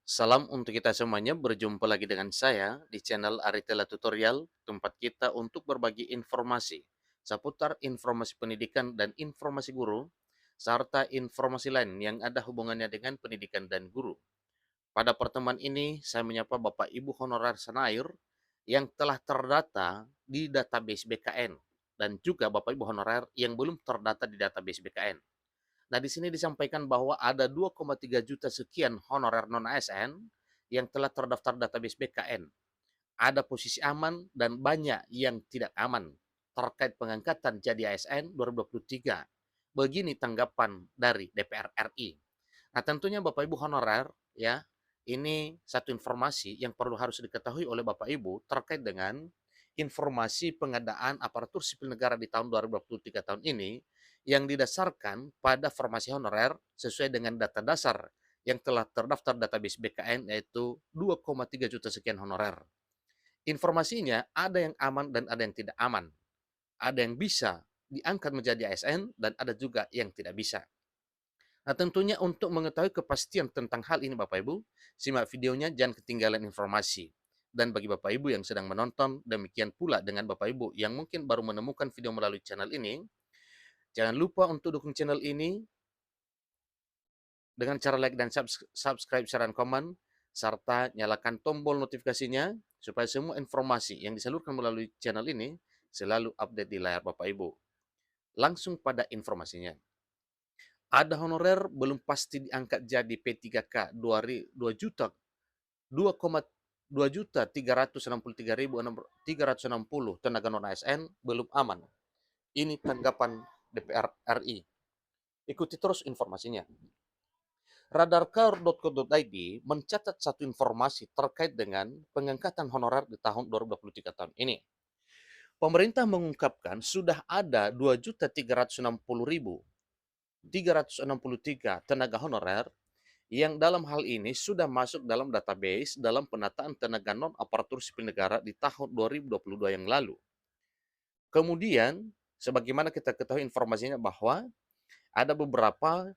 Salam untuk kita semuanya, berjumpa lagi dengan saya di channel Aritella Tutorial, tempat kita untuk berbagi informasi seputar informasi pendidikan dan informasi guru, serta informasi lain yang ada hubungannya dengan pendidikan dan guru. Pada pertemuan ini, saya menyapa Bapak Ibu honorer senair yang telah terdata di database BKN dan juga Bapak Ibu honorer yang belum terdata di database BKN. Nah, di sini disampaikan bahwa ada 2,3 juta sekian honorer non-ASN yang telah terdaftar database BKN. Ada posisi aman dan banyak yang tidak aman terkait pengangkatan jadi ASN 2023. Begini tanggapan dari DPR RI. Nah, tentunya Bapak Ibu honorer ya, ini satu informasi yang harus diketahui oleh Bapak Ibu terkait dengan informasi pengadaan aparatur sipil negara di tahun 2023 tahun ini yang didasarkan pada formasi honorer sesuai dengan data dasar yang telah terdaftar database BKN yaitu 2,3 juta sekian honorer. Informasinya ada yang aman dan ada yang tidak aman. Ada yang bisa diangkat menjadi ASN dan ada juga yang tidak bisa. Nah, tentunya untuk mengetahui kepastian tentang hal ini Bapak Ibu, simak videonya, jangan ketinggalan informasi. Dan bagi Bapak Ibu yang sedang menonton, demikian pula dengan Bapak Ibu yang mungkin baru menemukan video melalui channel ini, jangan lupa untuk dukung channel ini dengan cara like dan subscribe, share, dan komen, serta nyalakan tombol notifikasinya supaya semua informasi yang disalurkan melalui channel ini selalu update di layar Bapak Ibu. Langsung pada informasinya. Ada honorer belum pasti diangkat jadi P3K 2 juta 2,2 juta 363.360 tenaga non ASN belum aman. Ini tanggapan DPR RI. Ikuti terus informasinya. Radarkar.co.id mencatat satu informasi terkait dengan pengangkatan honorer di tahun 2023 tahun ini. Pemerintah mengungkapkan sudah ada 2.360.363 tenaga honorer yang dalam hal ini sudah masuk dalam database dalam penataan tenaga non-aparatur sipil negara di tahun 2022 yang lalu. Kemudian, sebagaimana kita ketahui informasinya bahwa ada beberapa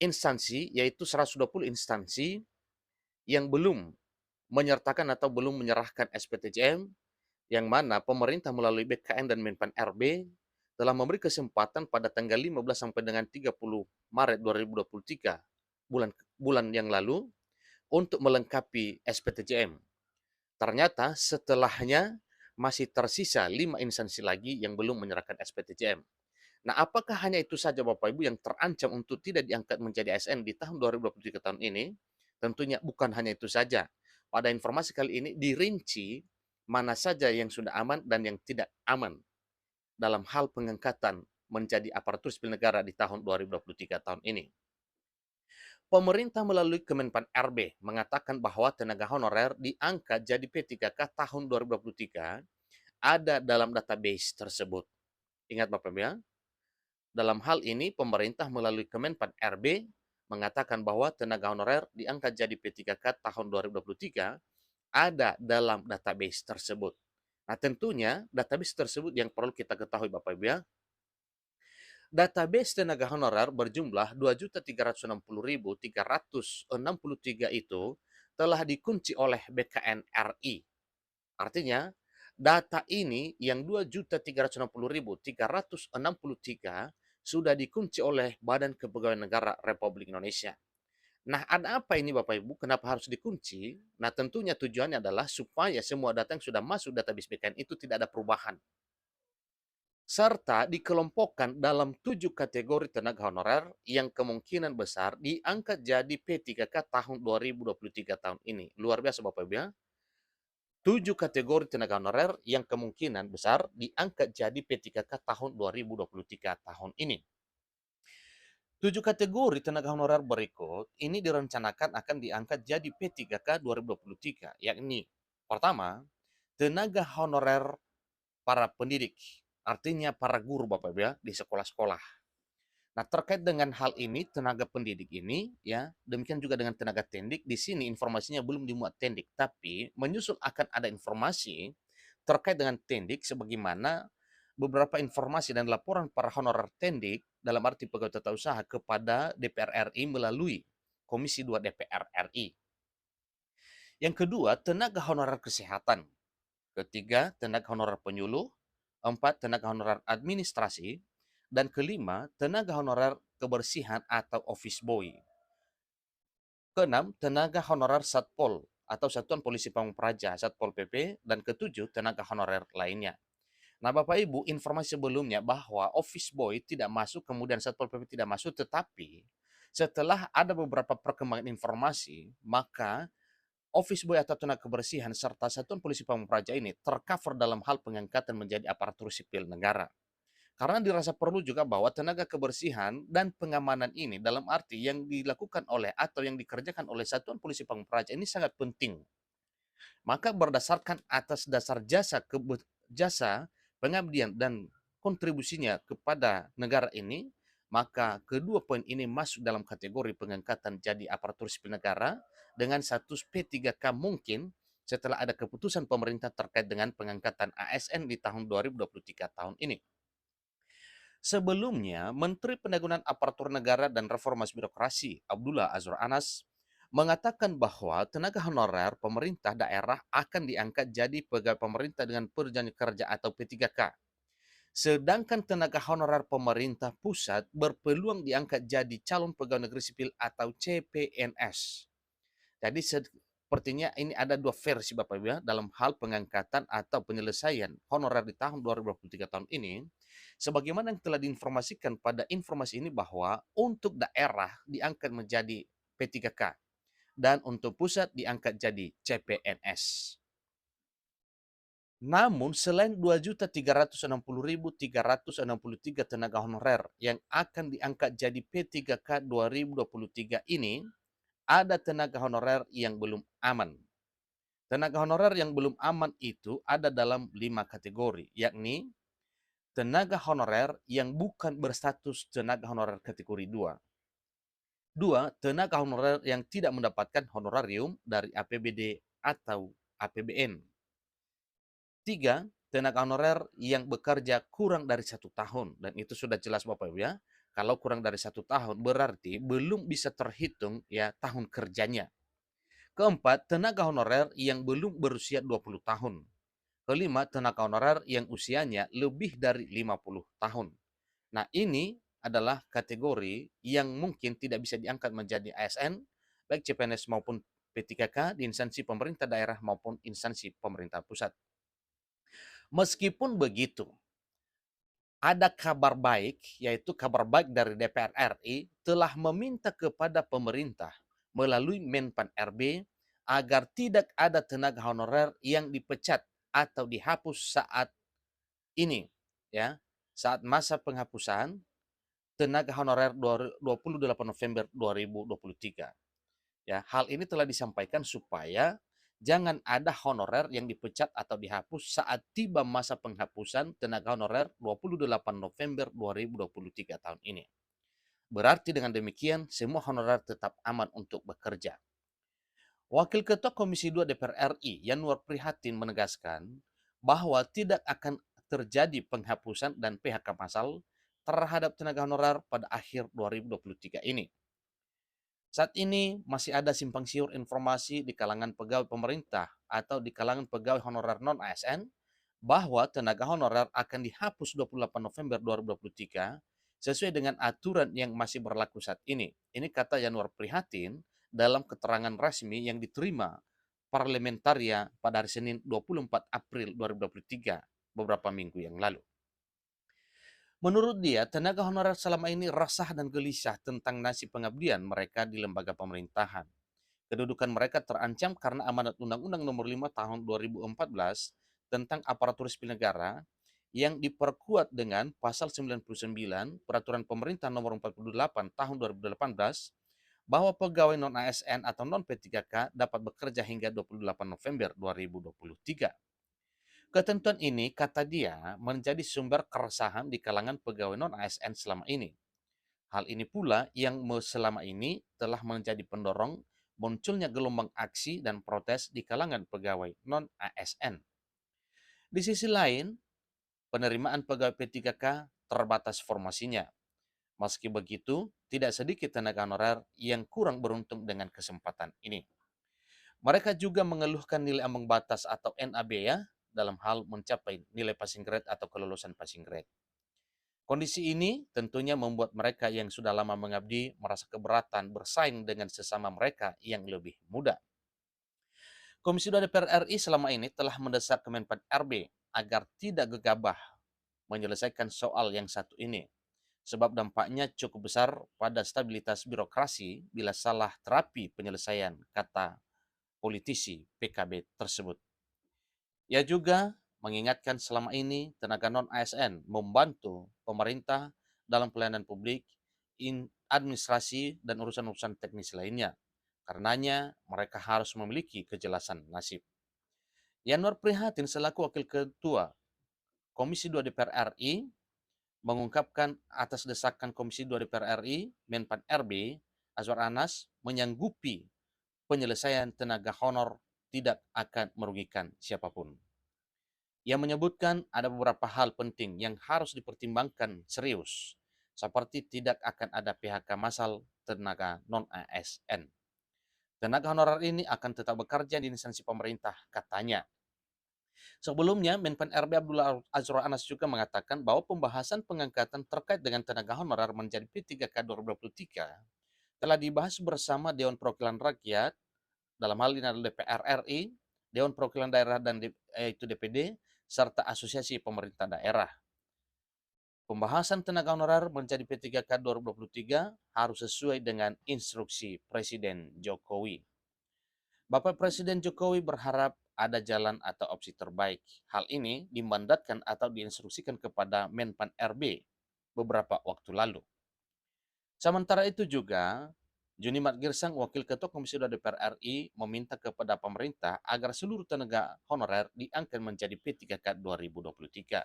instansi, yaitu 120 instansi yang belum menyertakan atau belum menyerahkan SPTJM, yang mana pemerintah melalui BKN dan Menpan RB telah memberi kesempatan pada tanggal 15 sampai dengan 30 Maret 2023, bulan bulan yang lalu, untuk melengkapi SPTJM. Ternyata setelahnya masih tersisa 5 instansi lagi yang belum menyerahkan SPTJM. Nah, apakah hanya itu saja Bapak Ibu yang terancam untuk tidak diangkat menjadi ASN di tahun 2023 tahun ini? Tentunya bukan hanya itu saja. Pada informasi kali ini dirinci mana saja yang sudah aman dan yang tidak aman dalam hal pengangkatan menjadi aparatur sipil negara di tahun 2023 tahun ini. Pemerintah melalui Kemenpan RB mengatakan bahwa tenaga honorer diangkat jadi P3K tahun 2023 ada dalam database tersebut. Ingat Bapak Ibu ya, dalam hal ini pemerintah melalui Kemenpan RB mengatakan bahwa tenaga honorer diangkat jadi P3K tahun 2023 ada dalam database tersebut. Nah, tentunya database tersebut yang perlu kita ketahui Bapak Ibu ya, database tenaga honorer berjumlah 2.360.363 itu telah dikunci oleh BKN RI. Artinya, data ini yang 2.360.363 sudah dikunci oleh Badan Kepegawaian Negara Republik Indonesia. Nah, ada apa ini Bapak Ibu? Kenapa harus dikunci? Nah, tentunya tujuannya adalah supaya semua data yang sudah masuk database BKN itu tidak ada perubahan, serta dikelompokkan dalam 7 kategori tenaga honorer yang kemungkinan besar diangkat jadi P3K tahun 2023 tahun ini. Luar biasa Bapak Ibu ya. 7 kategori tenaga honorer yang kemungkinan besar diangkat jadi P3K tahun 2023 tahun ini. 7 kategori tenaga honorer berikut ini direncanakan akan diangkat jadi P3K 2023, yakni pertama, tenaga honorer para pendidik, artinya para guru Bapak Ibu ya, di sekolah-sekolah. Nah, terkait dengan hal ini, tenaga pendidik ini, ya, demikian juga dengan tenaga tendik, di sini informasinya belum dimuat tendik, tapi menyusul akan ada informasi terkait dengan tendik, sebagaimana beberapa informasi dan laporan para honorer tendik dalam arti pegawai tata usaha kepada DPR RI melalui Komisi 2 DPR RI. Yang kedua, tenaga honorer kesehatan. Ketiga, tenaga honorer penyuluh. Empat, tenaga honorer administrasi. Dan kelima, tenaga honorer kebersihan atau office boy. Keenam, tenaga honorer Satpol atau Satuan Polisi Pamung Praja, Satpol PP. Dan ketujuh, tenaga honorer lainnya. Nah, Bapak Ibu, informasi sebelumnya bahwa office boy tidak masuk, kemudian Satpol PP tidak masuk, tetapi setelah ada beberapa perkembangan informasi, maka office boy atau tenaga kebersihan serta Satuan Polisi Pamung Praja ini tercover dalam hal pengangkatan menjadi aparatur sipil negara. Karena dirasa perlu juga bahwa tenaga kebersihan dan pengamanan ini dalam arti yang dilakukan oleh atau yang dikerjakan oleh Satuan Polisi Pamung Praja ini sangat penting. Maka berdasarkan atas dasar jasa pengabdian dan kontribusinya kepada negara ini, maka kedua poin ini masuk dalam kategori pengangkatan jadi aparatur sipil negara dengan status P3K mungkin setelah ada keputusan pemerintah terkait dengan pengangkatan ASN di tahun 2023 tahun ini. Sebelumnya, Menteri Pendayagunaan Aparatur Negara dan Reformasi Birokrasi Abdullah Azwar Anas mengatakan bahwa tenaga honorer pemerintah daerah akan diangkat jadi pegawai pemerintah dengan perjanjian kerja atau P3K. Sedangkan tenaga honorer pemerintah pusat berpeluang diangkat jadi calon pegawai negeri sipil atau CPNS. Jadi sepertinya ini ada dua versi Bapak Ibu ya, dalam hal pengangkatan atau penyelesaian honorer di tahun 2023 tahun ini. Sebagaimana yang telah diinformasikan pada informasi ini bahwa untuk daerah diangkat menjadi P3K dan untuk pusat diangkat jadi CPNS. Namun selain 2.360.363 tenaga honorer yang akan diangkat jadi P3K 2023 ini, ada tenaga honorer yang belum aman. Tenaga honorer yang belum aman itu ada dalam 5 kategori, yakni tenaga honorer yang bukan berstatus tenaga honorer kategori 2. 2. Tenaga honorer yang tidak mendapatkan honorarium dari APBD atau APBN. 3. Tenaga honorer yang bekerja kurang dari 1 tahun. Dan itu sudah jelas Bapak Ibu ya. Kalau kurang dari 1 tahun berarti belum bisa terhitung ya tahun kerjanya. Keempat, tenaga honorer yang belum berusia 20 tahun. Kelima, tenaga honorer yang usianya lebih dari 50 tahun. Nah, ini adalah kategori yang mungkin tidak bisa diangkat menjadi ASN, baik CPNS maupun P3K di instansi pemerintah daerah maupun instansi pemerintah pusat. Meskipun begitu, ada kabar baik, yaitu kabar baik dari DPR RI telah meminta kepada pemerintah melalui Menpan RB agar tidak ada tenaga honorer yang dipecat atau dihapus saat ini, ya, saat masa penghapusan tenaga honorer 28 November 2023. Ya, hal ini telah disampaikan supaya jangan ada honorer yang dipecat atau dihapus saat tiba masa penghapusan tenaga honorer 28 November 2023 tahun ini. Berarti dengan demikian semua honorer tetap aman untuk bekerja. Wakil Ketua Komisi 2 DPR RI Yanwar Prihatin menegaskan bahwa tidak akan terjadi penghapusan dan PHK massal terhadap tenaga honorer pada akhir 2023 ini. Saat ini masih ada simpang siur informasi di kalangan pegawai pemerintah atau di kalangan pegawai honorer non-ASN bahwa tenaga honorer akan dihapus 28 November 2023 sesuai dengan aturan yang masih berlaku saat ini. Ini kata Yanwar Prihatin dalam keterangan resmi yang diterima parlementaria pada hari Senin 24 April 2023 beberapa minggu yang lalu. Menurut dia, tenaga honorer selama ini resah dan gelisah tentang nasib pengabdian mereka di lembaga pemerintahan. Kedudukan mereka terancam karena amanat Undang-Undang Nomor 5 Tahun 2014 tentang aparatur sipil negara yang diperkuat dengan pasal 99 Peraturan Pemerintah Nomor 48 Tahun 2018 bahwa pegawai non-ASN atau non-P3K dapat bekerja hingga 28 November 2023. Ketentuan ini, kata dia, menjadi sumber keresahan di kalangan pegawai non-ASN selama ini. Hal ini pula yang selama ini telah menjadi pendorong munculnya gelombang aksi dan protes di kalangan pegawai non-ASN. Di sisi lain, penerimaan pegawai P3K terbatas formasinya. Meski begitu, tidak sedikit tenaga honorer yang kurang beruntung dengan kesempatan ini. Mereka juga mengeluhkan nilai ambang batas atau NAB ya, dalam hal mencapai nilai passing grade atau kelulusan passing grade. Kondisi ini tentunya membuat mereka yang sudah lama mengabdi merasa keberatan bersaing dengan sesama mereka yang lebih muda. Komisi 2 DPR RI selama ini telah mendesak Kemenpan RB agar tidak gegabah menyelesaikan soal yang satu ini, sebab dampaknya cukup besar pada stabilitas birokrasi bila salah terapi penyelesaian, kata politisi PKB tersebut. Ia juga mengingatkan selama ini tenaga non-ASN membantu pemerintah dalam pelayanan publik, administrasi, dan urusan-urusan teknis lainnya. Karenanya, mereka harus memiliki kejelasan nasib. Yanwar Prihatin selaku Wakil Ketua Komisi 2 DPR RI mengungkapkan atas desakan Komisi 2 DPR RI, Menpan RB, Azwar Anas menyanggupi penyelesaian tenaga honor tidak akan merugikan siapapun. Ia menyebutkan ada beberapa hal penting yang harus dipertimbangkan serius, seperti tidak akan ada PHK massal tenaga non-ASN. Tenaga honorer ini akan tetap bekerja di instansi pemerintah, katanya. Sebelumnya, Menpan RB Abdullah Azwar Anas juga mengatakan bahwa pembahasan pengangkatan terkait dengan tenaga honorer menjadi P3K 2023 telah dibahas bersama Dewan Perwakilan Rakyat, dalam hal ini adalah DPR RI, Dewan Perwakilan Daerah dan yaitu DPD, serta Asosiasi Pemerintah Daerah. Pembahasan tenaga honorer menjadi P3K 2023 harus sesuai dengan instruksi Presiden Jokowi. Bapak Presiden Jokowi berharap ada jalan atau opsi terbaik. Hal ini dimandatkan atau diinstruksikan kepada Menpan RB beberapa waktu lalu. Sementara itu juga, Junimat Girsang, Wakil Ketua Komisi 2 DPR RI, meminta kepada pemerintah agar seluruh tenaga honorer diangkat menjadi P3K 2023.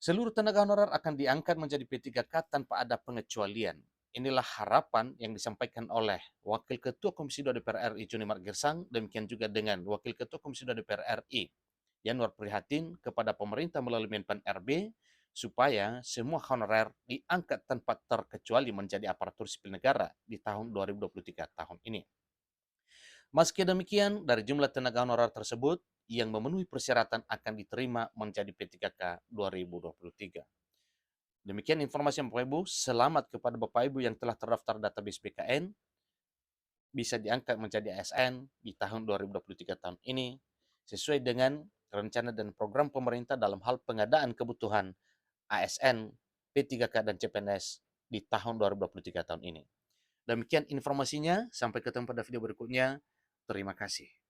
Seluruh tenaga honorer akan diangkat menjadi P3K tanpa ada pengecualian. Inilah harapan yang disampaikan oleh Wakil Ketua Komisi 2 DPR RI Junimat Girsang, demikian juga dengan Wakil Ketua Komisi 2 DPR RI Yanwar Prihatin kepada pemerintah melalui Menpan RB supaya semua honorer diangkat tanpa terkecuali menjadi aparatur sipil negara di tahun 2023 tahun ini. Meski demikian, dari jumlah tenaga honorer tersebut, yang memenuhi persyaratan akan diterima menjadi P3K 2023. Demikian informasi Bapak Ibu, selamat kepada Bapak Ibu yang telah terdaftar database BKN, bisa diangkat menjadi ASN di tahun 2023 tahun ini, sesuai dengan rencana dan program pemerintah dalam hal pengadaan kebutuhan ASN, P3K, dan CPNS di tahun 2023 tahun ini. Demikian informasinya, sampai ketemu pada video berikutnya. Terima kasih.